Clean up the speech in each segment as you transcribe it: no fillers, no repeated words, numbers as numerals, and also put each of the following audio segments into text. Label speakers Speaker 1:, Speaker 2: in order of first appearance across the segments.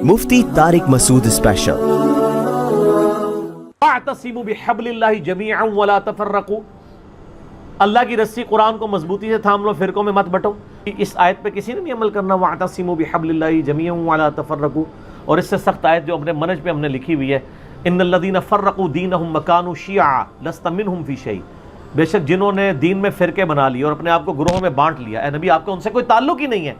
Speaker 1: مفتی طارق مسعود special.
Speaker 2: واعتصموا بحبل اللہ جمیعا ولا تفرقوا، اللہ کی رسی قرآن کو مضبوطی سے تھام لو، فرقوں میں مت بٹو۔ اس آیت پہ کسی نے بھی عمل کرنا، واعتصموا بحبل اللہ جمیعا ولا تفرقوا، اور اس سے سخت آیت جو اپنے منج پہ ہم نے لکھی ہوئی ہے، ان الذین فرقوا دینہم وکانوا شیعا لست منہم فی شیء، بے شک جنہوں نے دین میں فرقے بنا لیے اور اپنے آپ کو گروہوں میں بانٹ لیا، اے نبی آپ کا ان سے کوئی تعلق ہی نہیں ہے۔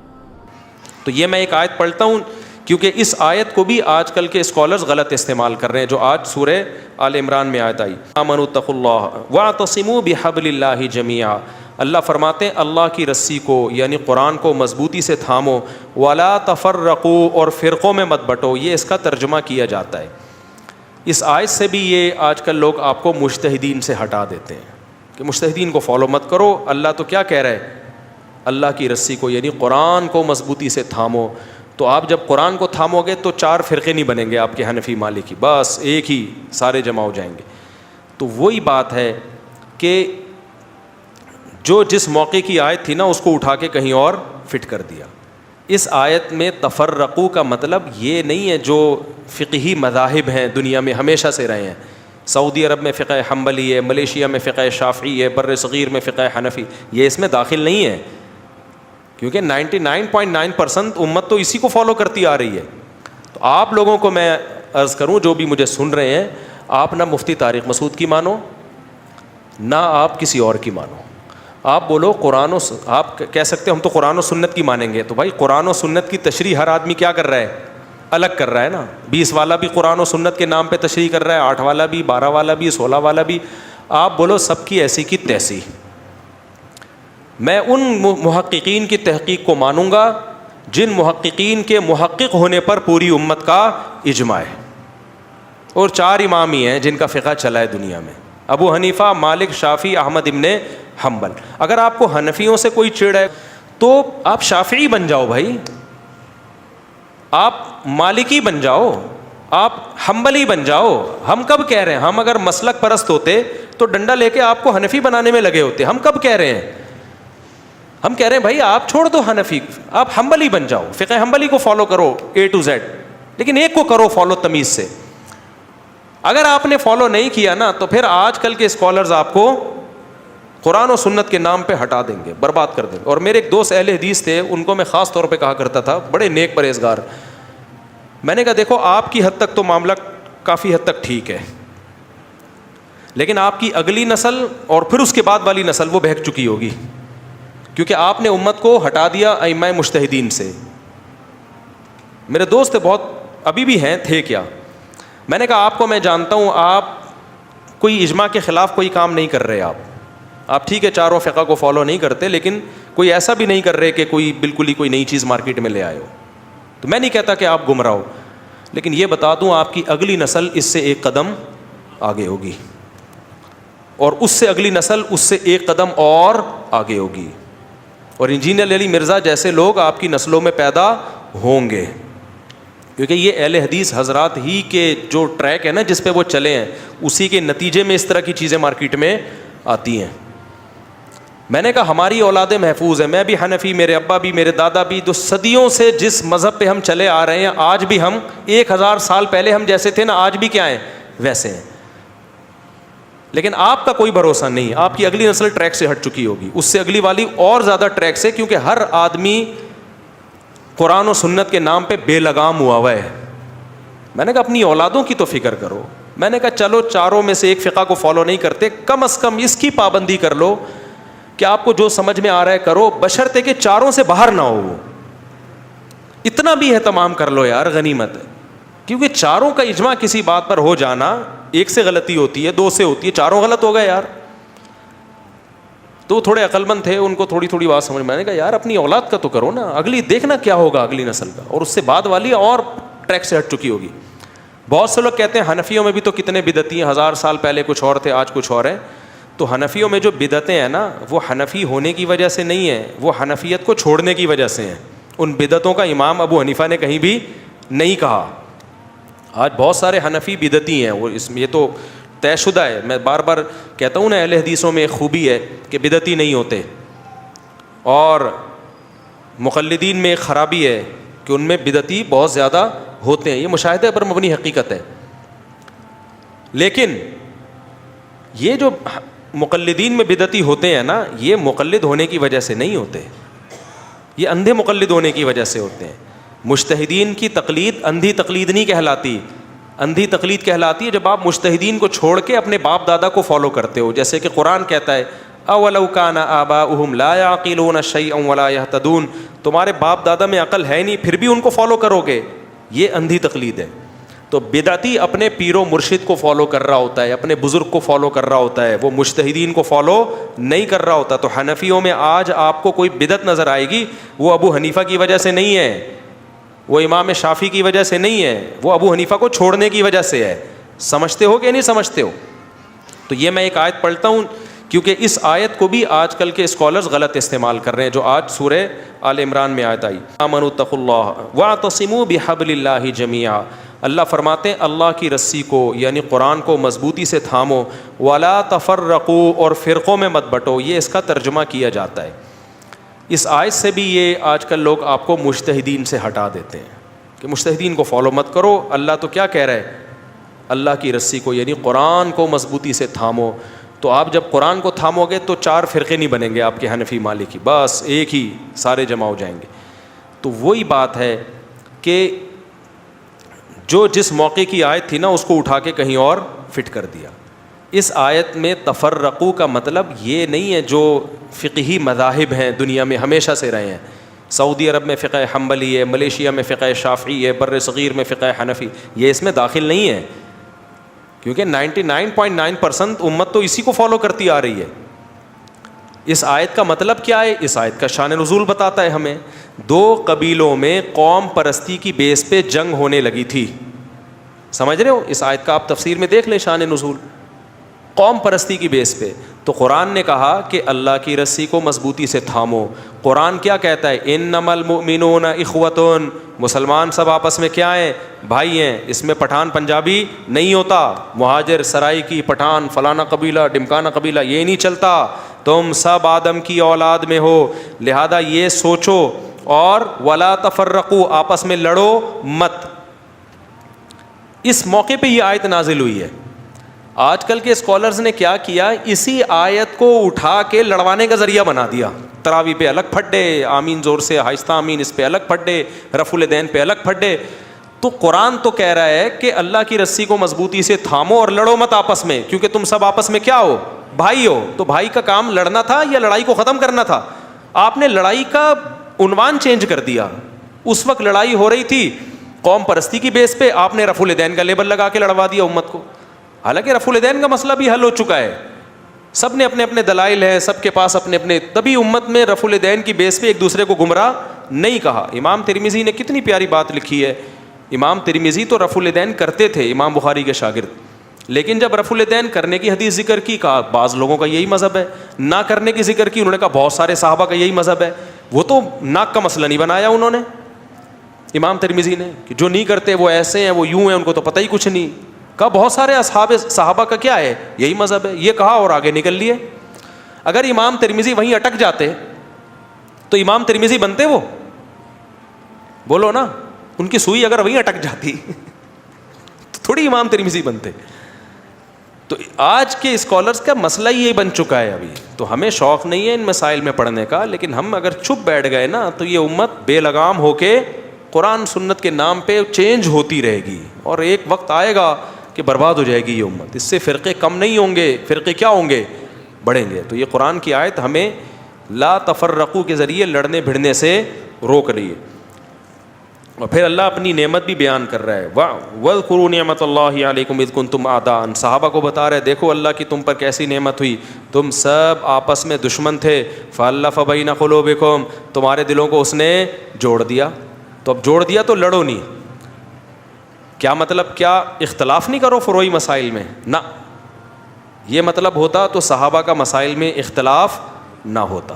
Speaker 3: تو یہ میں ایک آیت پڑھتا ہوں کیونکہ اس آیت کو بھی آج کل کے اسکالرز غلط استعمال کر رہے ہیں، جو آج سورہ آل عمران میں آیت آئی، آمنوا اتقوا اللہ واعتصموا بحبل اللہ جمیعا، اللہ فرماتے ہیں اللہ کی رسی کو یعنی قرآن کو مضبوطی سے تھامو، ولا تفرقوا اور فرقوں میں مت بٹو، یہ اس کا ترجمہ کیا جاتا ہے۔ اس آیت سے بھی یہ آج کل لوگ آپ کو مجتہدین سے ہٹا دیتے ہیں کہ مجتہدین کو فالو مت کرو، اللہ تو کیا کہہ رہا ہے، اللہ کی رسی کو یعنی قرآن کو مضبوطی سے تھامو۔ تو آپ جب قرآن کو تھامو گے تو چار فرقے نہیں بنیں گے آپ کے حنفی مالکی، بس ایک ہی سارے جمع ہو جائیں گے۔ تو وہی بات ہے کہ جو جس موقع کی آیت تھی نا اس کو اٹھا کے کہیں اور فٹ کر دیا۔ اس آیت میں تفرقو کا مطلب یہ نہیں ہے جو فقہی مذاہب ہیں دنیا میں ہمیشہ سے رہے ہیں، سعودی عرب میں فقہ حنبلی ہے، ملیشیا میں فقہ شافعی ہے، بر صغیر میں فقہ حنفی، یہ اس میں داخل نہیں ہے، کیونکہ 99.9% امت تو اسی کو فالو کرتی آ رہی ہے۔ تو آپ لوگوں کو میں عرض کروں جو بھی مجھے سن رہے ہیں، آپ نہ مفتی طارق مسعود کی مانو نہ آپ کسی اور کی مانو، آپ بولو قرآن آپ کہہ سکتے ہم تو قرآن و سنت کی مانیں گے، تو بھائی قرآن و سنت کی تشریح ہر آدمی کیا کر رہا ہے، الگ کر رہا ہے نا، 20 والا بھی قرآن و سنت کے نام پہ تشریح کر رہا ہے، 8 والا بھی، 12 والا بھی، 16 والا بھی، آپ بولو سب کی ایسی کی تیسی۔ میں ان محققین کی تحقیق کو مانوں گا جن محققین کے محقق ہونے پر پوری امت کا اجماع ہے، اور 4 امام ہی ہیں جن کا فقہ چلا ہے دنیا میں، ابو حنیفہ، مالک، شافعی، احمد ابن حنبل۔ اگر آپ کو حنفیوں سے کوئی چڑ ہے تو آپ شافعی بن جاؤ بھائی، آپ مالکی بن جاؤ، آپ حنبلی بن جاؤ۔ ہم کب کہہ رہے ہیں، ہم اگر مسلک پرست ہوتے تو ڈنڈا لے کے آپ کو حنفی بنانے میں لگے ہوتے، ہم کب کہہ رہے ہیں، ہم کہہ رہے ہیں بھائی آپ چھوڑ دو حنفی، آپ حنبلی بن جاؤ، فقہ حنبلی کو فالو کرو A to Z، لیکن ایک کو کرو فالو تمیز سے۔ اگر آپ نے فالو نہیں کیا نا تو پھر آج کل کے اسکالرز آپ کو قرآن و سنت کے نام پہ ہٹا دیں گے، برباد کر دیں گے۔ اور میرے ایک دوست اہل حدیث تھے، ان کو میں خاص طور پہ کہا کرتا تھا، بڑے نیک پرہیزگار، میں نے کہا دیکھو آپ کی حد تک تو معاملہ کافی حد تک ٹھیک ہے، لیکن آپ کی اگلی نسل اور پھر اس کے بعد والی نسل وہ بہک چکی ہوگی، کیونکہ آپ نے امت کو ہٹا دیا ائمہ مجتہدین سے۔ میرے دوست بہت ابھی بھی ہیں، تھے کیا، میں نے کہا آپ کو میں جانتا ہوں، آپ کوئی اجماع کے خلاف کوئی کام نہیں کر رہے، آپ ٹھیک ہے چاروں فقہ کو فالو نہیں کرتے، لیکن کوئی ایسا بھی نہیں کر رہے کہ کوئی بالکل ہی کوئی نئی چیز مارکیٹ میں لے آئے ہو۔ تو میں نہیں کہتا کہ آپ گمراہ ہو، لیکن یہ بتا دوں آپ کی اگلی نسل اس سے ایک قدم آگے ہوگی، اور اس سے اگلی نسل اس سے ایک قدم اور آگے ہوگی، اور انجینئر علی مرزا جیسے لوگ آپ کی نسلوں میں پیدا ہوں گے، کیونکہ یہ اہل حدیث حضرات ہی کے جو ٹریک ہے نا جس پہ وہ چلے ہیں، اسی کے نتیجے میں اس طرح کی چیزیں مارکیٹ میں آتی ہیں۔ میں نے کہا ہماری اولادیں محفوظ ہیں، میں بھی حنفی، میرے ابا بھی، میرے دادا بھی، تو صدیوں سے جس مذہب پہ ہم چلے آ رہے ہیں، آج بھی ہم 1000 سال پہلے ہم جیسے تھے نا، آج بھی کیا ہیں ویسے ہیں۔ لیکن آپ کا کوئی بھروسہ نہیں، آپ کی اگلی نسل ٹریک سے ہٹ چکی ہوگی، اس سے اگلی والی اور زیادہ ٹریک سے، کیونکہ ہر آدمی قرآن و سنت کے نام پہ بے لگام ہوا ہے۔ میں نے کہا اپنی اولادوں کی تو فکر کرو، میں نے کہا چلو چاروں میں سے ایک فقہ کو فالو نہیں کرتے، کم از کم اس کی پابندی کر لو کہ آپ کو جو سمجھ میں آ رہا ہے کرو، بشرطے کہ چاروں سے باہر نہ ہو، وہ اتنا بھی اہتمام کر لو یار، غنیمت ہے۔ کیونکہ چاروں کا اجماع کسی بات پر ہو جانا، ایک سے غلطی ہوتی ہے، 2 سے ہوتی ہے، چاروں غلط ہو گئے یار۔ تو تھوڑے عقل مند تھے، ان کو تھوڑی بات سمجھ میں نے کہا یار اپنی اولاد کا تو کرو نا، اگلی دیکھنا کیا ہوگا اگلی نسل کا، اور اس سے بعد والی اور ٹریک سے ہٹ چکی ہوگی۔ بہت سے لوگ کہتے ہیں حنفیوں میں بھی تو کتنے بدعتی ہیں، 1000 سال پہلے کچھ اور تھے، آج کچھ اور ہیں۔ تو حنفیوں میں جو بدعتیں ہیں نا، وہ حنفی ہونے کی وجہ سے نہیں ہیں، وہ حنفیت کو چھوڑنے کی وجہ سے ہیں۔ ان بدعتوں کا امام ابو حنیفہ نے کہیں بھی نہیں کہا۔ آج بہت سارے حنفی بدعتی ہیں، وہ اس میں یہ تو طے شدہ ہے، میں بار بار کہتا ہوں نا، اہل حدیثوں میں ایک خوبی ہے کہ بدعتی نہیں ہوتے، اور مقلدین میں ایک خرابی ہے کہ ان میں بدعتی بہت زیادہ ہوتے ہیں، یہ مشاہدے پر مبنی حقیقت ہے. لیکن یہ جو مقلدین میں بدعتی ہوتے ہیں نا، یہ مقلد ہونے کی وجہ سے نہیں ہوتے، یہ اندھے مقلد ہونے کی وجہ سے ہوتے ہیں. مجتہدین کی تقلید اندھی تقلید نہیں کہلاتی. اندھی تقلید کہلاتی ہے جب آپ مجتہدین کو چھوڑ کے اپنے باپ دادا کو فالو کرتے ہو. جیسے کہ قرآن کہتا ہے اولو کان آباؤہم لا یعقلون شیئا ولا یہتدون، تمہارے باپ دادا میں عقل ہے نہیں پھر بھی ان کو فالو کرو گے، یہ اندھی تقلید ہے. تو بدعتی اپنے پیر و مرشد کو فالو کر رہا ہوتا ہے، اپنے بزرگ کو فالو کر رہا ہوتا ہے، وہ مجتہدین کو فالو نہیں کر رہا ہوتا. تو حنفیوں میں آج آپ کو کوئی بدعت نظر آئے گی، وہ ابو حنیفہ کی وجہ سے نہیں ہے، وہ امام شافعی کی وجہ سے نہیں ہے، وہ ابو حنیفہ کو چھوڑنے کی وجہ سے ہے. سمجھتے ہو کہ نہیں سمجھتے ہو؟ تو یہ میں ایک آیت پڑھتا ہوں کیونکہ اس آیت کو بھی آج کل کے اسکالرز غلط استعمال کر رہے ہیں، جو آج سورہ آل عمران میں آیت آئی آمنوا اتقوا اللہ واعتصموا بحبل اللہ جمیعا. اللہ فرماتے ہیں اللہ کی رسی کو یعنی قرآن کو مضبوطی سے تھامو، ولا تفرقوا اور فرقوں میں مت بٹو، یہ اس کا ترجمہ کیا جاتا ہے. اس آیت سے بھی یہ آج کل لوگ آپ کو مجتہدین سے ہٹا دیتے ہیں کہ مجتہدین کو فالو مت کرو. اللہ تو کیا کہہ رہا ہے؟ اللہ کی رسی کو یعنی قرآن کو مضبوطی سے تھامو. تو آپ جب قرآن کو تھامو گے تو 4 فرقے نہیں بنیں گے آپ کے حنفی مالکی، بس ایک ہی سارے جمع ہو جائیں گے. تو وہی بات ہے کہ جو جس موقع کی آیت تھی نا اس کو اٹھا کے کہیں اور فٹ کر دیا. اس آیت میں تفرقو کا مطلب یہ نہیں ہے جو فقہی مذاہب ہیں دنیا میں ہمیشہ سے رہے ہیں. سعودی عرب میں فقہ حنبلی ہے، ملیشیا میں فقہ شافعی ہے، بر صغیر میں فقہ حنفی، یہ اس میں داخل نہیں ہے کیونکہ 99.9% امت تو اسی کو فالو کرتی آ رہی ہے. اس آیت کا مطلب کیا ہے؟ اس آیت کا شان نزول بتاتا ہے ہمیں. 2 قبیلوں میں قوم پرستی کی بیس پہ جنگ ہونے لگی تھی. سمجھ رہے ہو؟ اس آیت کا آپ تفسیر میں دیکھ لیں شان نزول، قوم پرستی کی بیس پہ. تو قرآن نے کہا کہ اللہ کی رسی کو مضبوطی سے تھامو. قرآن کیا کہتا ہے؟ انما المؤمنون اخوۃ، مسلمان سب آپس میں کیا ہیں؟ بھائی ہیں. اس میں پٹھان پنجابی نہیں ہوتا، مہاجر سرائکی پٹھان فلانا قبیلہ ڈمکانا قبیلہ یہ نہیں چلتا. تم سب آدم کی اولاد میں ہو، لہذا یہ سوچو. اور ولا تفرقوا، آپس میں لڑو مت. اس موقع پہ یہ آیت نازل ہوئی ہے. آج کل کے اسکالرز نے کیا کیا، اسی آیت کو اٹھا کے لڑوانے کا ذریعہ بنا دیا. تراوی پہ الگ پھڈے، آمین زور سے آہستہ آمین اس پہ الگ پھڈے، رفع الیدین پہ الگ پھڈے. تو قرآن تو کہہ رہا ہے کہ اللہ کی رسی کو مضبوطی سے تھامو اور لڑو مت آپس میں، کیونکہ تم سب آپس میں کیا ہو؟ بھائی ہو. تو بھائی کا کام لڑنا تھا یا لڑائی کو ختم کرنا تھا؟ آپ نے لڑائی کا عنوان چینج کر دیا. اس وقت لڑائی ہو رہی تھی قوم پرستی کی بیس پہ، آپ نے رفع الیدین کا لیبل لگا کے لڑوا دیا امت کو. حالانکہ رفع الیدین کا مسئلہ بھی حل ہو چکا ہے، سب نے اپنے اپنے دلائل ہیں، سب کے پاس اپنے اپنے. تبھی امت میں رفع الیدین کی بیس پہ ایک دوسرے کو گمراہ نہیں کہا. امام ترمذی نے کتنی پیاری بات لکھی ہے. امام ترمذی تو رفع الیدین کرتے تھے، امام بخاری کے شاگرد، لیکن جب رفع الیدین کرنے کی حدیث ذکر کی، کہا بعض لوگوں کا یہی مذہب ہے. نہ کرنے کی ذکر کی، انہوں نے کہا بہت سارے صحابہ کا یہی مذہب ہے. وہ تو ناک کا مسئلہ نہیں بنایا انہوں نے امام ترمذی نے کہ جو نہیں کرتے وہ ایسے ہیں، وہ یوں ہیں، ان کو تو پتہ ہی کچھ نہیں. کہا بہت سارے صحابہ کا کیا ہے؟ یہی مذہب ہے. یہ کہا اور آگے نکل لیے. اگر امام ترمذی وہیں اٹک جاتے تو امام ترمذی بنتے وہ؟ بولو نا. ان کی سوئی اگر وہیں اٹک جاتی تو تھوڑی امام ترمذی بنتے. تو آج کے اسکالرز کا مسئلہ ہی یہ بن چکا ہے ابھی. تو ہمیں شوق نہیں ہے ان مسائل میں پڑھنے کا، لیکن ہم اگر چھپ بیٹھ گئے نا تو یہ امت بے لگام ہو کے قرآن سنت کے نام پہ چینج ہوتی رہے گی، اور ایک وقت آئے گا کہ برباد ہو جائے گی یہ امت. اس سے فرقے کم نہیں ہوں گے، فرقے کیا ہوں گے؟ بڑھیں گے. تو یہ قرآن کی آیت ہمیں لا تفرقو کے ذریعے لڑنے بھڑنے سے روک رہی ہے. اور پھر اللہ اپنی نعمت بھی بیان کر رہا ہے. وَاذْكُرُوا نِعْمَةَ اللَّهِ عَلَيْكُمْ إِذْ كُنْتُمْ أَعْدَاءً. صحابہ کو بتا رہے دیکھو اللہ کی تم پر کیسی نعمت ہوئی، تم سب آپس میں دشمن تھے. فَأَلَّفَ بَيْنَ قُلُوبِكُمْ، تمہارے دلوں کو اس نے جوڑ دیا. تو اب جوڑ دیا تو لڑو نہیں. کیا مطلب؟ کیا اختلاف نہیں کرو فروعی مسائل میں؟ نہ. یہ مطلب ہوتا تو صحابہ کا مسائل میں اختلاف نہ ہوتا.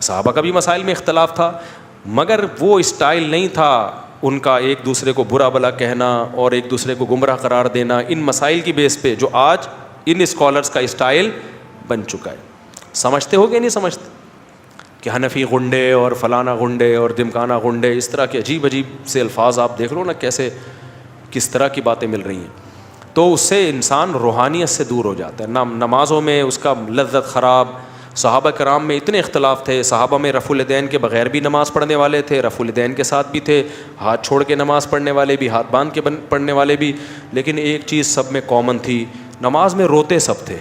Speaker 3: صحابہ کا بھی مسائل میں اختلاف تھا، مگر وہ اسٹائل نہیں تھا ان کا ایک دوسرے کو برا بلا کہنا اور ایک دوسرے کو گمراہ قرار دینا ان مسائل کی بیس پہ، جو آج ان اسکالرز کا اسٹائل بن چکا ہے. سمجھتے ہو کہ نہیں سمجھتے کہ حنفی غنڈے اور فلانا غنڈے اور دمکانہ غنڈے، اس طرح کے عجیب عجیب سے الفاظ آپ دیکھ لو نا کیسے کس طرح کی باتیں مل رہی ہیں، تو اس سے انسان روحانیت سے دور ہو جاتا ہے. نمازوں میں اس کا لذت خراب. صحابہ کرام میں اتنے اختلاف تھے. صحابہ میں رفع الیدین کے بغیر بھی نماز پڑھنے والے تھے، رفع الیدین کے ساتھ بھی تھے، ہاتھ چھوڑ کے نماز پڑھنے والے بھی، ہاتھ باندھ کے پڑھنے والے بھی. لیکن ایک چیز سب میں کامن تھی، نماز میں روتے سب تھے.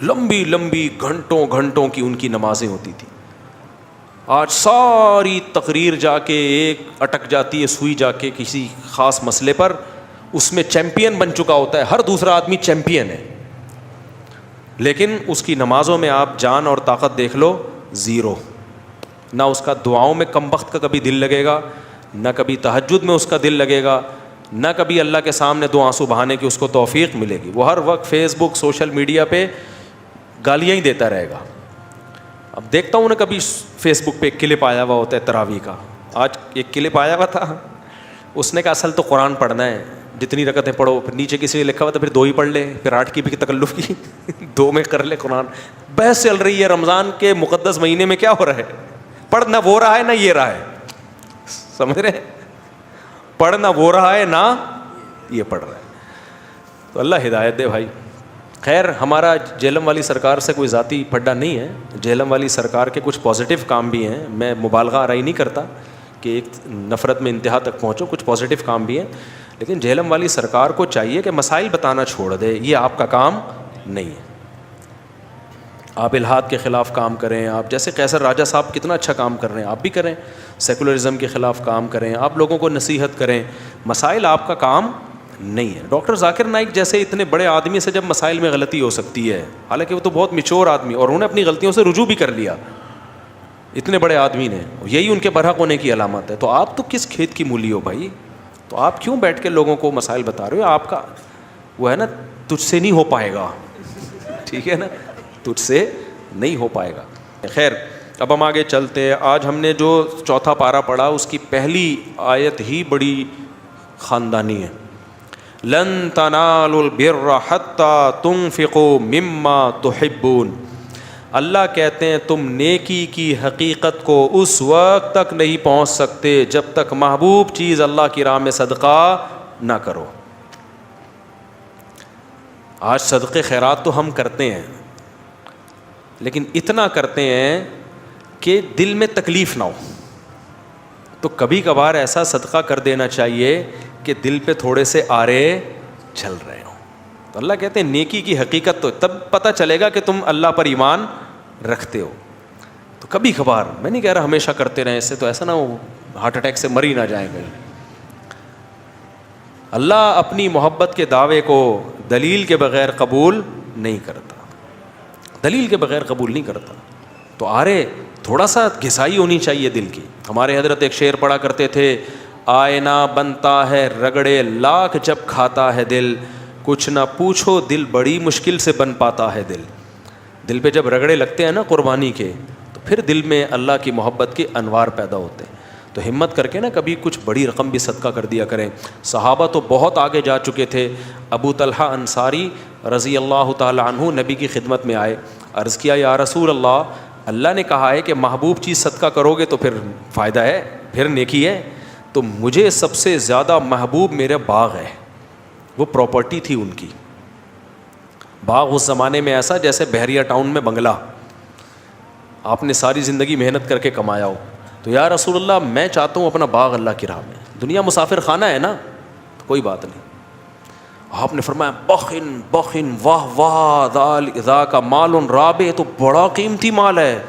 Speaker 3: لمبی لمبی گھنٹوں گھنٹوں کی ان کی نمازیں ہوتی تھیں. آج ساری تقریر جا کے ایک اٹک جاتی ہے سوئی جا کے کسی خاص مسئلے پر، اس میں چیمپئن بن چکا ہوتا ہے، ہر دوسرا آدمی چیمپئن ہے، لیکن اس کی نمازوں میں آپ جان اور طاقت دیکھ لو، زیرو. نہ اس کا دعاؤں میں کم وقت کا کبھی دل لگے گا، نہ کبھی تہجد میں اس کا دل لگے گا، نہ کبھی اللہ کے سامنے دو آنسو بہانے کی اس کو توفیق ملے گی. وہ ہر وقت فیس بک سوشل میڈیا پہ گالیاں ہی دیتا رہے گا. اب دیکھتا ہوں نا کبھی فیس بک پہ ایک کلپ آیا ہوا ہوتا ہے تراویح کا. آج ایک کلپ آیا ہوا تھا، اس نے کہا اصل تو قرآن پڑھنا ہے، جتنی رکعتیں پڑھو. پھر نیچے کسی نے لکھا ہوا تھا پھر 2 ہی پڑھ لے، پھر 8 کی بھی تکلف کی 2 میں کر لے قرآن. بحث چل رہی ہے رمضان کے مقدس مہینے میں کیا ہو رہا ہے. پڑھنا وہ رہا ہے نہ یہ رہا ہے، سمجھ رہے ہیں؟ پڑھنا وہ رہا ہے نہ یہ پڑھ رہا ہے. تو اللہ ہدایت دے بھائی. خیر ہمارا جہلم والی سرکار سے کوئی ذاتی پھڈا نہیں ہے. جہلم والی سرکار کے کچھ پازیٹیو کام بھی ہیں، میں مبالغہ آرائی نہیں کرتا کہ ایک نفرت میں انتہا تک پہنچو، کچھ پازیٹیو کام بھی ہیں. لیکن جہلم والی سرکار کو چاہیے کہ مسائل بتانا چھوڑ دے، یہ آپ کا کام نہیں ہے. آپ الحاد کے خلاف کام کریں، آپ جیسے قیصر راجہ صاحب کتنا اچھا کام کر رہے ہیں، آپ بھی کریں. سیکولرزم کے خلاف کام کریں، آپ لوگوں کو نصیحت کریں. مسائل آپ کا کام نہیں ہے. ڈاکٹر ذاکر نائک جیسے اتنے بڑے آدمی سے جب مسائل میں غلطی ہو سکتی ہے، حالانکہ وہ تو بہت میچور آدمی اور انہوں نے اپنی غلطیوں سے رجوع بھی کر لیا، اتنے بڑے آدمی نے، یہی ان کے برحق ہونے کی علامت ہے. تو آپ تو کس کھیت کی مولی ہو بھائی؟ تو آپ کیوں بیٹھ کے لوگوں کو مسائل بتا رہے ہو؟ آپ کا وہ ہے نا، تجھ سے نہیں ہو پائے گا، ٹھیک ہے نا، تجھ سے نہیں ہو پائے گا. خیر اب ہم آگے چلتے ہیں. آج ہم نے جو چوتھا پارہ پڑھا اس کی پہلی آیت ہی بڑی خاندانی ہے. لن تنالوا البر حتى تنفقوا مما تحبون. اللہ کہتے ہیں تم نیکی کی حقیقت کو اس وقت تک نہیں پہنچ سکتے جب تک محبوب چیز اللہ کی راہ میں صدقہ نہ کرو. آج صدقے خیرات تو ہم کرتے ہیں، لیکن اتنا کرتے ہیں کہ دل میں تکلیف نہ ہو. تو کبھی کبھار ایسا صدقہ کر دینا چاہیے کہ دل پہ تھوڑے سے آرے چل رہے ہوں. تو اللہ کہتے ہیں نیکی کی حقیقت تو تب پتہ چلے گا کہ تم اللہ پر ایمان رکھتے ہو. تو کبھی کبھار، میں نہیں کہہ رہا ہمیشہ کرتے رہیں، اس سے تو ایسا نہ ہو ہارٹ اٹیک سے مر ہی نہ جائیں گے. اللہ اپنی محبت کے دعوے کو دلیل کے بغیر قبول نہیں کرتا، دلیل کے بغیر قبول نہیں کرتا. تو آرے تھوڑا سا گھسائی ہونی چاہیے دل کی. ہمارے حضرت ایک شعر پڑھا کرتے تھے، آئینہ بنتا ہے رگڑے لاکھ جب کھاتا ہے دل، کچھ نہ پوچھو دل بڑی مشکل سے بن پاتا ہے دل. دل پہ جب رگڑے لگتے ہیں نا قربانی کے، تو پھر دل میں اللہ کی محبت کے انوار پیدا ہوتے ہیں. تو ہمت کر کے نا کبھی کچھ بڑی رقم بھی صدقہ کر دیا کریں. صحابہ تو بہت آگے جا چکے تھے. ابو طلحہ انصاری رضی اللہ تعالی عنہ نبی کی خدمت میں آئے، عرض کیا یا رسول اللہ، اللہ نے کہا ہے کہ محبوب چیز صدقہ کرو گے تو پھر فائدہ ہے، پھر نیکی ہے. تو مجھے سب سے زیادہ محبوب میرا باغ ہے. وہ پراپرٹی تھی ان کی. باغ اس زمانے میں ایسا جیسے بحریہ ٹاؤن میں بنگلہ، آپ نے ساری زندگی محنت کر کے کمایا ہو. تو یا رسول اللہ میں چاہتا ہوں اپنا باغ اللہ کی راہ میں. دنیا مسافر خانہ ہے نا، تو کوئی بات نہیں. آپ نے فرمایا بخن بخن واہ واہ ذا کا مال رابع، تو بڑا قیمتی مال ہے.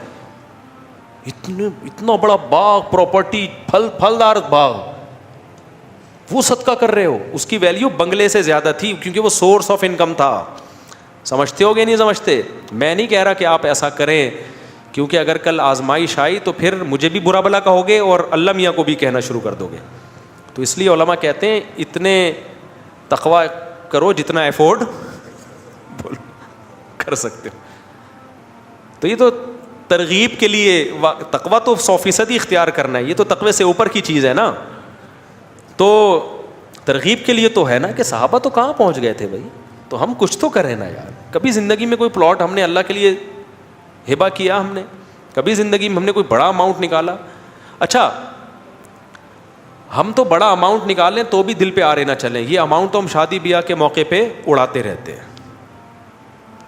Speaker 3: اتنا بڑا باغ، پراپرٹی، پھلدار باغ، وہ صدقہ کر رہے ہو. اس کی ویلیو بنگلے سے زیادہ تھی کیونکہ وہ سورس آف انکم تھا. سمجھتے ہو گے نہیں سمجھتے؟ میں نہیں کہہ رہا کہ آپ ایسا کریں، کیونکہ اگر کل آزمائش آئی تو پھر مجھے بھی برا بھلا کہو گے اور اللہ میاں کو بھی کہنا شروع کر دو گے. تو اس لیے علماء کہتے ہیں اتنے تقوی کرو جتنا ایفورڈ کر سکتے ہو. تو یہ تو ترغیب کے لیے، تقوی تو 100% اختیار کرنا ہے، یہ تو تقوی سے اوپر کی چیز ہے نا. تو ترغیب کے لیے تو ہے نا کہ صحابہ تو کہاں پہنچ گئے تھے بھائی، تو ہم کچھ تو کریں نا یار. کبھی زندگی میں کوئی پلاٹ ہم نے اللہ کے لیے ہبہ کیا، ہم نے کبھی زندگی میں ہم نے کوئی بڑا اماؤنٹ نکالا؟ اچھا ہم تو بڑا اماؤنٹ نکالیں تو بھی دل پہ آرے نہ چلیں، یہ اماؤنٹ تو ہم شادی بیاہ کے موقع پہ اڑاتے رہتے ہیں.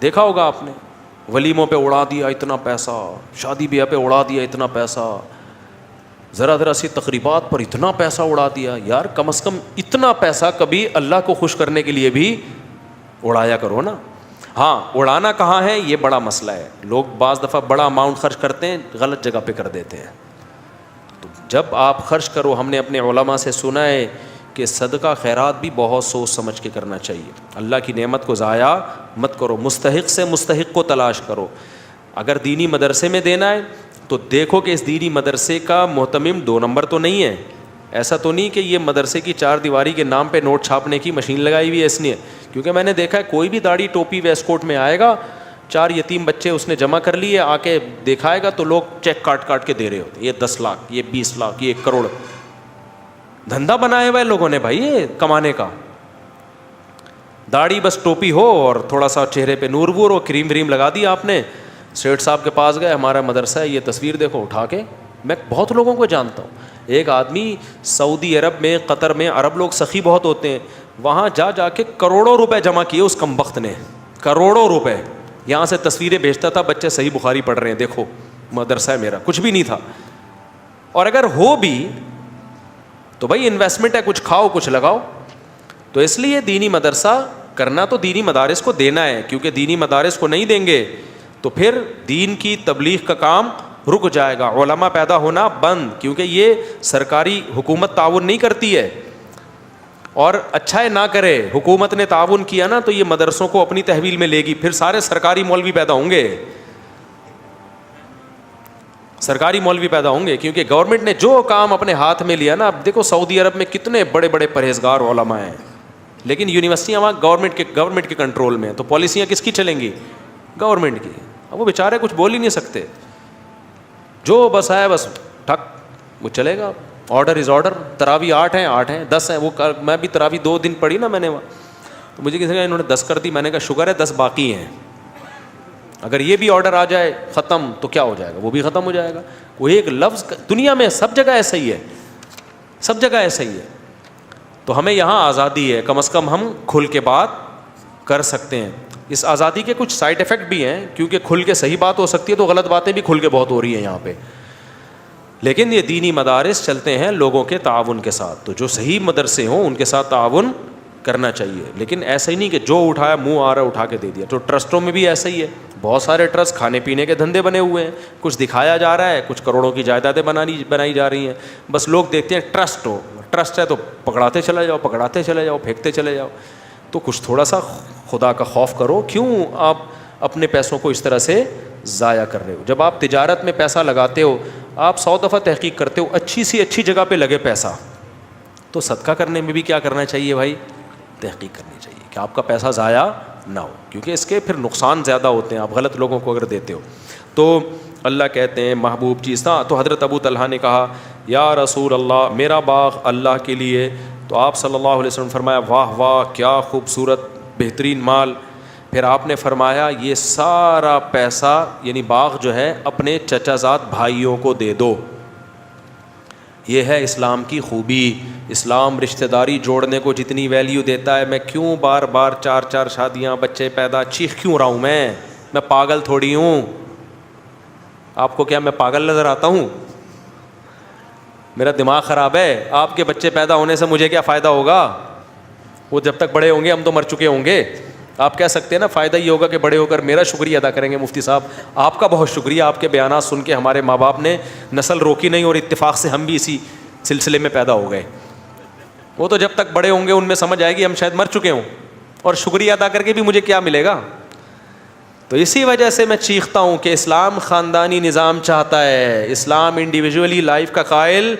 Speaker 3: دیکھا ہوگا آپ نے، ولیموں پہ اڑا دیا اتنا پیسہ، شادی بیاہ پہ اڑا دیا اتنا پیسہ، ذرا سی تقریبات پر اتنا پیسہ اڑا دیا. یار کم از کم اتنا پیسہ کبھی اللہ کو خوش کرنے کے لیے بھی اڑایا کرو نا. ہاں اڑانا کہاں ہے یہ بڑا مسئلہ ہے. لوگ بعض دفعہ بڑا اماؤنٹ خرچ کرتے ہیں، غلط جگہ پہ کر دیتے ہیں. تو جب آپ خرچ کرو، ہم نے اپنے علماء سے سنا ہے کہ صدقہ خیرات بھی بہت سوچ سمجھ کے کرنا چاہیے. اللہ کی نعمت کو ضائع مت کرو، مستحق سے مستحق کو تلاش کرو. اگر دینی مدرسے میں دینا ہے تو دیکھو کہ اس دینی مدرسے کا محتمم 2 نمبر تو نہیں ہے. ایسا تو نہیں کہ یہ مدرسے کی 4 دیواری کے نام پہ نوٹ چھاپنے کی مشین لگائی ہوئی ہے اس نے. کیونکہ میں نے دیکھا ہے کوئی بھی داڑھی ٹوپی ویسٹ کوٹ میں آئے گا، 4 یتیم بچے اس نے جمع کر لیے، آ کے دکھائے گا تو لوگ چیک کاٹ کے دے رہے ہوتے. یہ 10 لاکھ، یہ 20 لاکھ، یہ 1 کروڑ. دھندا بنایا ہوا ہے لوگوں نے بھائی یہ کمانے کا. داڑھی بس ٹوپی ہو اور تھوڑا سا چہرے پہ نور وور ہو، کریم وریم لگا دیا آپ نے. سیٹ صاحب کے پاس گئے، ہمارا مدرسہ ہے، یہ تصویر دیکھو اٹھا کے. میں بہت لوگوں کو جانتا ہوں. ایک آدمی سعودی عرب میں، قطر میں، عرب لوگ سخی بہت ہوتے ہیں، وہاں جا کے کروڑوں روپے جمع کیے اس کمبخت نے. کروڑوں روپے یہاں سے تصویریں بھیجتا تھا، بچے صحیح بخاری پڑھ رہے ہیں، دیکھو مدرسہ ہے میرا. کچھ بھی نہیں تھا. اور اگر ہو بھی تو بھائی انویسٹمنٹ ہے، کچھ کھاؤ کچھ لگاؤ. تو اس لیے دینی مدرسہ کرنا تو دینی مدارس کو دینا ہے، کیونکہ دینی مدارس کو نہیں دیں گے تو پھر دین کی تبلیغ کا کام رک جائے گا، علماء پیدا ہونا بند. کیونکہ یہ سرکاری حکومت تعاون نہیں کرتی ہے، اور اچھا ہے نہ کرے. حکومت نے تعاون کیا نا تو یہ مدرسوں کو اپنی تحویل میں لے گی، پھر سارے سرکاری مولوی پیدا ہوں گے. سرکاری مولوی پیدا ہوں گے، کیونکہ گورنمنٹ نے جو کام اپنے ہاتھ میں لیا نا. اب دیکھو سعودی عرب میں کتنے بڑے بڑے پرہیزگار علماء ہیں، لیکن یونیورسٹیاں وہاں گورنمنٹ کے کنٹرول میں ہیں. تو پالیسیاں کس کی چلیں گی؟ گورنمنٹ کی. اب وہ بیچارے کچھ بول ہی نہیں سکتے، جو بس ہے بس ٹھک وہ چلے گا. Order is order. تراویح 8 ہیں 10 ہیں. وہ میں بھی تراویح 2 دن پڑھی نا میں نے وہاں، تو مجھے کسی نے انہوں نے 10 کر دی. میں نے کہا شکر ہے 10 باقی ہیں. اگر یہ بھی آرڈر آ جائے ختم تو کیا ہو جائے گا؟ وہ بھی ختم ہو جائے گا. وہ ایک لفظ دنیا میں سب جگہ ایسا ہی ہے، سب جگہ ایسا ہی ہے. تو ہمیں یہاں آزادی ہے، کم از کم ہم کھل کے بات کر سکتے ہیں. اس آزادی کے کچھ سائڈ افیکٹ بھی ہیں، کیونکہ کھل کے صحیح بات ہو سکتی ہے تو غلط باتیں بھی کھل کے بہت ہو رہی ہیں یہاں پہ. لیکن یہ دینی مدارس چلتے ہیں لوگوں کے تعاون کے ساتھ، تو جو صحیح مدرسے ہوں ان کے ساتھ تعاون کرنا چاہیے. لیکن ایسا ہی نہیں کہ جو اٹھایا منہ آ رہا اٹھا کے دے دیا. تو ٹرسٹوں میں بھی ایسا ہی ہے، بہت سارے ٹرسٹ کھانے پینے کے دھندے بنے ہوئے ہیں. کچھ دکھایا جا رہا ہے، کچھ کروڑوں کی جائیدادیں بنائی جا رہی ہیں. بس لوگ دیکھتے ہیں ٹرسٹ ہے تو پکڑاتے چلے جاؤ، پھینکتے چلے جاؤ. تو کچھ تھوڑا سا خدا کا خوف کرو. کیوں آپ اپنے پیسوں کو اس طرح سے ضائع کر رہے ہو؟ جب آپ تجارت میں پیسہ لگاتے ہو، آپ 100 دفعہ تحقیق کرتے ہو اچھی سی اچھی جگہ پہ لگے پیسہ. تو صدقہ کرنے میں بھی کیا کرنا چاہیے بھائی؟ تحقیق کرنی چاہیے کہ آپ کا پیسہ ضائع نہ ہو، کیونکہ اس کے پھر نقصان زیادہ ہوتے ہیں آپ غلط لوگوں کو اگر دیتے ہو. تو اللہ کہتے ہیں محبوب چیز تھا. تو حضرت ابو طلحہ نے کہا یا رسول اللہ میرا باغ اللہ کے لیے. تو آپ صلی اللہ علیہ وسلم فرمایا واہ واہ کیا خوبصورت بہترین مال. پھر آپ نے فرمایا یہ سارا پیسہ یعنی باغ جو ہے اپنے چچا زاد بھائیوں کو دے دو. یہ ہے اسلام کی خوبی. اسلام رشتہ داری جوڑنے کو جتنی ویلیو دیتا ہے، میں کیوں بار بار 4 شادیاں بچے پیدا چیخ کیوں رہا ہوں؟ میں پاگل تھوڑی ہوں. آپ کو کیا میں پاگل نظر آتا ہوں؟ میرا دماغ خراب ہے. آپ کے بچے پیدا ہونے سے مجھے کیا فائدہ ہوگا؟ وہ جب تک بڑے ہوں گے ہم تو مر چکے ہوں گے. آپ کہہ سکتے ہیں نا فائدہ یہ ہوگا کہ بڑے ہو کر میرا شکریہ ادا کریں گے. مفتی صاحب آپ کا بہت شکریہ، آپ کے بیانات سن کے ہمارے ماں باپ نے نسل روکی نہیں اور اتفاق سے ہم بھی اسی سلسلے میں پیدا ہو گئے. وہ تو جب تک بڑے ہوں گے ان میں سمجھ آئے گی ہم شاید مر چکے ہوں، اور شکریہ ادا کر کے بھی مجھے کیا ملے گا. تو اسی وجہ سے میں چیختا ہوں کہ اسلام خاندانی نظام چاہتا ہے. اسلام انڈیویجولی لائف کا قائل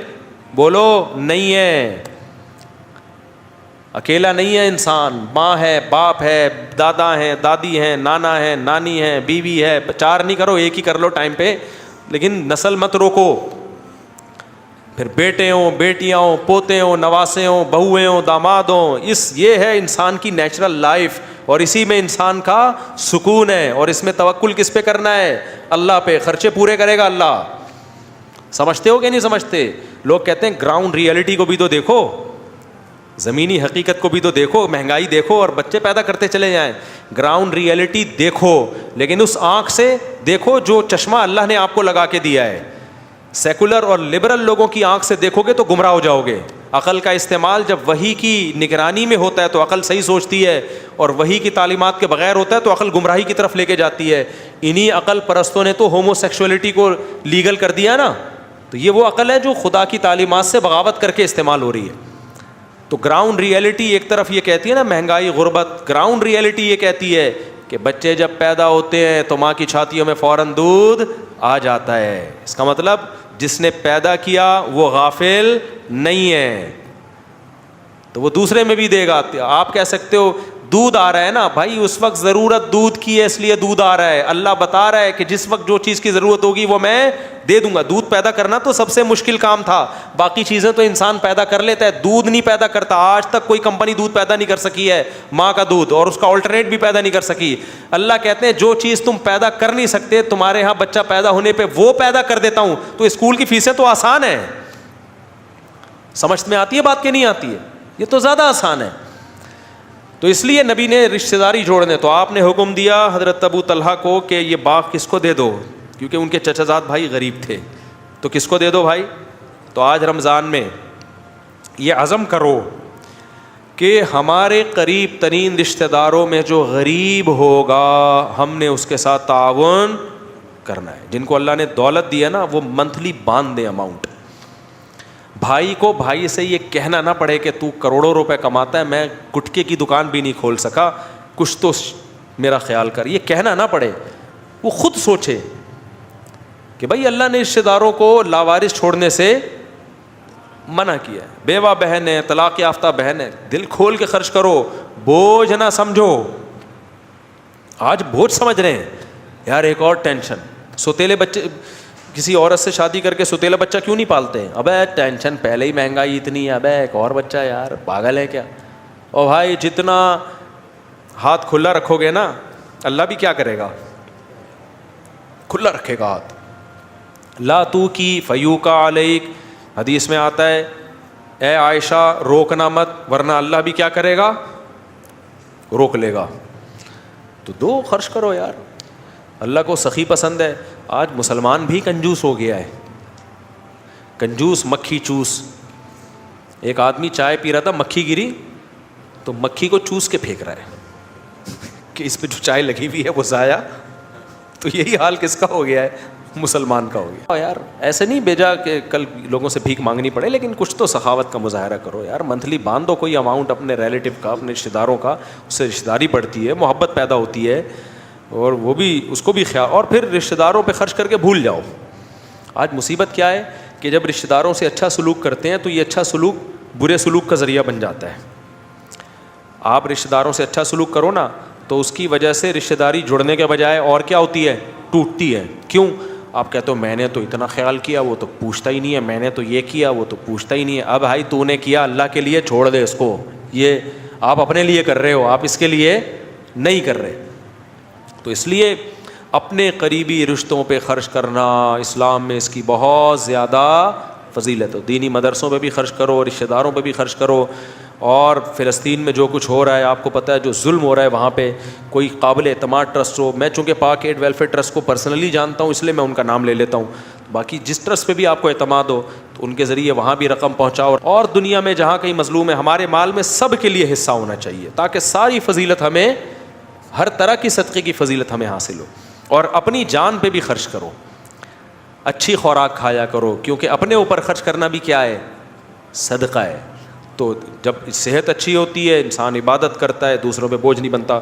Speaker 3: بولو نہیں ہے. اکیلا نہیں ہے انسان، ماں ہے، باپ ہے، دادا ہیں، دادی ہیں، نانا ہے، نانی ہے، بیوی ہے. 4 نہیں کرو، 1 ہی کر لو ٹائم پہ، لیکن نسل مت روکو. پھر بیٹے ہوں، بیٹیاں ہوں، پوتے ہوں، نواسے ہوں، بہویں ہوں، داماد ہوں. یہ ہے انسان کی نیچرل لائف. اور اسی میں انسان کا سکون ہے, اور اس میں توکل کس پہ کرنا ہے؟ اللہ پہ. خرچے پورے کرے گا اللہ. سمجھتے ہو کہ نہیں سمجھتے؟ لوگ کہتے ہیں گراؤنڈ ریئلٹی کو بھی تو دیکھو, زمینی حقیقت کو بھی تو دیکھو, مہنگائی دیکھو اور بچے پیدا کرتے چلے جائیں. گراؤنڈ ریئلٹی دیکھو, لیکن اس آنکھ سے دیکھو جو چشمہ اللہ نے آپ کو لگا کے دیا ہے. سیکولر اور لبرل لوگوں کی آنکھ سے دیکھو گے تو گمراہ ہو جاؤ گے. عقل کا استعمال جب وحی کی نگرانی میں ہوتا ہے تو عقل صحیح سوچتی ہے, اور وحی کی تعلیمات کے بغیر ہوتا ہے تو عقل گمراہی کی طرف لے کے جاتی ہے. انہی عقل پرستوں نے تو ہومو سیکشولیٹی کو لیگل کر دیا نا, تو یہ وہ عقل ہے جو خدا کی تعلیمات سے بغاوت کر کے استعمال ہو رہی ہے. تو گراؤنڈ ریئلٹی ایک طرف یہ کہتی ہے نا مہنگائی غربت, گراؤنڈ ریئلٹی یہ کہتی ہے کہ بچے جب پیدا ہوتے ہیں تو ماں کی چھاتیوں میں فوراً دودھ آ جاتا ہے. اس کا مطلب جس نے پیدا کیا وہ غافل نہیں ہے, تو وہ دوسرے میں بھی دے گا. آپ کہہ سکتے ہو دودھ آ رہا ہے نا بھائی, اس وقت ضرورت دودھ کی ہے اس لیے دودھ آ رہا ہے. اللہ بتا رہا ہے کہ جس وقت جو چیز کی ضرورت ہوگی وہ میں دے دوں گا. دودھ پیدا کرنا تو سب سے مشکل کام تھا, باقی چیزیں تو انسان پیدا کر لیتا ہے, دودھ نہیں پیدا کرتا. آج تک کوئی کمپنی دودھ پیدا نہیں کر سکی ہے ماں کا دودھ, اور اس کا آلٹرنیٹ بھی پیدا نہیں کر سکی. اللہ کہتے ہیں جو چیز تم پیدا کر نہیں سکتے تمہارے ہاں بچہ پیدا ہونے پہ وہ پیدا کر دیتا ہوں. تو اسکول کی فیسیں تو آسان ہیں, سمجھ میں آتی ہے بات کہ نہیں آتی ہے؟ یہ تو زیادہ آسان ہے. تو اس لیے نبی نے رشتہ داری جوڑنے, تو آپ نے حکم دیا حضرت ابو طلحہ کو کہ یہ باغ کس کو دے دو, کیونکہ ان کے چچا زاد بھائی غریب تھے. تو کس کو دے دو بھائی؟ تو آج رمضان میں یہ عزم کرو کہ ہمارے قریب ترین رشتہ داروں میں جو غریب ہوگا ہم نے اس کے ساتھ تعاون کرنا ہے. جن کو اللہ نے دولت دی ہے نا وہ منتھلی باندھ دیں اماؤنٹ. بھائی کو بھائی سے یہ کہنا نہ پڑے کہ تو کروڑوں روپے کماتا ہے, میں گٹکے کی دکان بھی نہیں کھول سکا, کچھ تو میرا خیال کر. یہ کہنا نہ پڑے, وہ خود سوچے کہ بھائی اللہ نے رشتہ داروں کو لاوارث چھوڑنے سے منع کیا ہے. بیوہ بہن ہے, طلاق یافتہ بہن ہے, دل کھول کے خرچ کرو, بوجھ نہ سمجھو. آج بوجھ سمجھ رہے ہیں یار. ایک اور ٹینشن, سوتیلے بچے, کسی عورت سے شادی کر کے سوتیلا بچہ کیوں نہیں پالتے ہیں؟ ابے ٹینشن پہلے ہی مہنگائی اتنی ہے, ابے ایک اور بچہ, یار پاگل ہے کیا؟ اور بھائی جتنا ہاتھ کھلا رکھو گے نا اللہ بھی کیا کرے گا؟ کھلا رکھے گا ہاتھ. لا تو کی فیوکا علیک, حدیث میں آتا ہے اے عائشہ روکنا مت ورنہ اللہ بھی کیا کرے گا؟ روک لے گا. تو دو, خرچ کرو یار, اللہ کو سخی پسند ہے. آج مسلمان بھی کنجوس ہو گیا ہے, کنجوس مکھی چوس. ایک آدمی چائے پی رہا تھا, مکھی گری تو مکھی کو چوس کے پھینک رہا ہے کہ اس پہ جو چائے لگی ہوئی ہے وہ ضائع. تو یہی حال کس کا ہو گیا ہے؟ مسلمان کا ہو گیا. یار ایسے نہیں بھیجا کہ کل لوگوں سے بھیک مانگنی پڑے, لیکن کچھ تو سخاوت کا مظاہرہ کرو یار. منتھلی باندھ دو کوئی اماؤنٹ اپنے ریلیٹیو کا, اپنے رشتہ داروں کا, اس سے رشتہ داری بڑھتی ہے, محبت پیدا ہوتی ہے, اور وہ بھی اس کو بھی خیال. اور پھر رشتہ داروں پہ خرچ کر کے بھول جاؤ. آج مصیبت کیا ہے کہ جب رشتہ داروں سے اچھا سلوک کرتے ہیں تو یہ اچھا سلوک برے سلوک کا ذریعہ بن جاتا ہے. آپ رشتہ داروں سے اچھا سلوک کرو نا تو اس کی وجہ سے رشتہ داری جڑنے کے بجائے اور کیا ہوتی ہے؟ ٹوٹتی ہے. کیوں؟ آپ کہتے ہو میں نے تو اتنا خیال کیا, وہ تو پوچھتا ہی نہیں ہے, میں نے تو یہ کیا, وہ تو پوچھتا ہی نہیں ہے. اب بھائی تو نے کیا اللہ کے لیے, چھوڑ دے اس کو. یہ آپ اپنے لیے کر رہے ہو, آپ اس کے لیے نہیں کر رہے. تو اس لیے اپنے قریبی رشتوں پہ خرچ کرنا اسلام میں اس کی بہت زیادہ فضیلت ہو. دینی مدرسوں پہ بھی خرچ کرو, رشتہ داروں پہ بھی خرچ کرو. اور فلسطین میں جو کچھ ہو رہا ہے آپ کو پتہ ہے, جو ظلم ہو رہا ہے وہاں پہ, کوئی قابل اعتماد ٹرسٹ ہو. میں چونکہ پاک ایڈ ویلفیئر ٹرسٹ کو پرسنلی جانتا ہوں اس لیے میں ان کا نام لے لیتا ہوں. باقی جس ٹرسٹ پہ بھی آپ کو اعتماد ہو تو ان کے ذریعے وہاں بھی رقم پہنچاؤ. اور دنیا میں جہاں کہیں مظلوم ہے, ہمارے مال میں سب کے لیے حصہ ہونا چاہیے تاکہ ساری فضیلت ہمیں, ہر طرح کی صدقے کی فضیلت ہمیں حاصل ہو. اور اپنی جان پہ بھی خرچ کرو, اچھی خوراک کھایا کرو, کیونکہ اپنے اوپر خرچ کرنا بھی کیا ہے؟ صدقہ ہے. تو جب صحت اچھی ہوتی ہے انسان عبادت کرتا ہے, دوسروں پہ بوجھ نہیں بنتا.